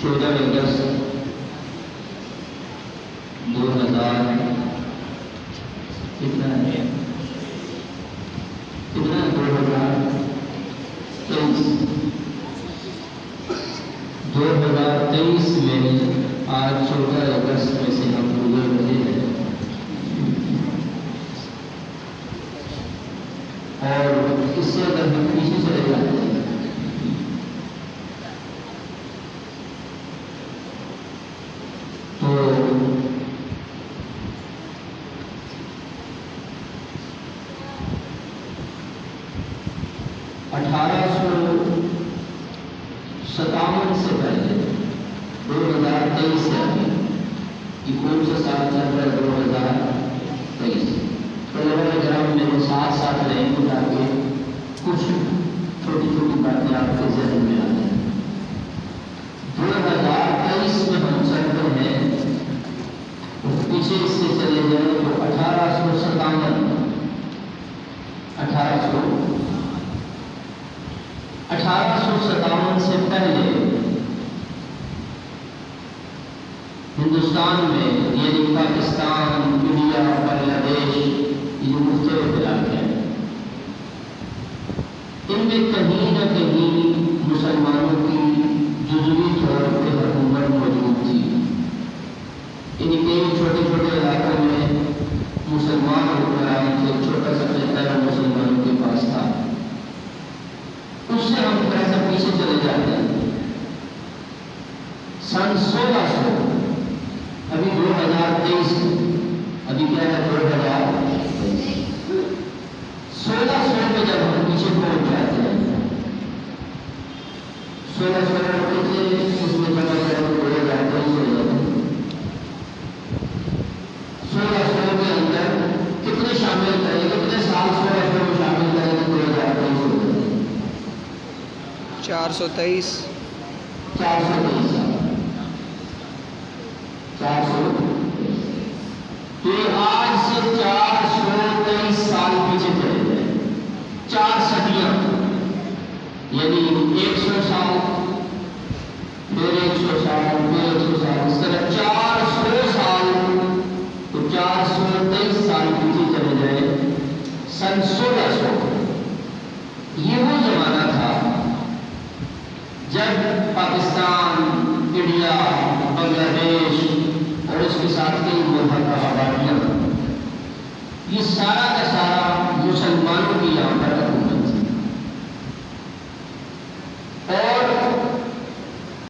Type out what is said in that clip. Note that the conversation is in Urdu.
14 اگست 2000 کتنا ہے 2023 میں آج 14 اگست میں سے ہم گزر رہے ہیں اور اس سے اگر ہم پیچھے چلے جاتے ہیں تو 1857 سے پہلے 2023 سے ابھی یہ کون سا سال چل رہا ہے 2023 طلباء کرام میرے ساتھ ساتھ رہیں گے تاکہ کچھ چھوٹی چھوٹی باتیں آپ کے ذہن میں آ جائیں 2023 میں ہم چلتے ہیں پیچھے اس سے چلے جائیں تو 1857 سے پہلے ہندوستان میں یعنی پاکستان، انڈیا، بنگلہ دیش یہ مختلف علاقے ہیں ان میں کہیں نہ کہیں مسلمانوں کی جزوی طور پہ حکومت موجود تھی یعنی کئی چھوٹے چھوٹے علاقوں میں مسلمان حکمران تھے چھوٹا سا خطہ مسلمانوں کے پاس تھا اس سے ہم تھوڑا سا پیچھے چلے جاتے ہیں سن 1600 ابھی 2023 ابھی کیا ہے 1600 میں جب ہم پیچھے پہنچ جاتے ہیں 1600 پیچھے اس میں جمع کرنے 2023 ہو جاتے ہیں 1600 کے اندر کتنے شامل کریں گے کتنے سال 1600 میں شامل کریں گے 2023 ہو جاتے ہیں 423 تو آج سے 423 سال پیچھے چلے گئے 4 صدیاں یعنی 100 سال پھر 100 سال پھر 100 سال اس طرح 400 سال تو 423 سال پیچھے چلے گئے سن 1600 یہ وہ زمانہ تھا جب پاکستان، انڈیا، بنگلہ دیش اور اس کے ساتھ کئی ملحقہ آبادیاں یہ سارا کا سارا مسلمانوں کی یہاں پر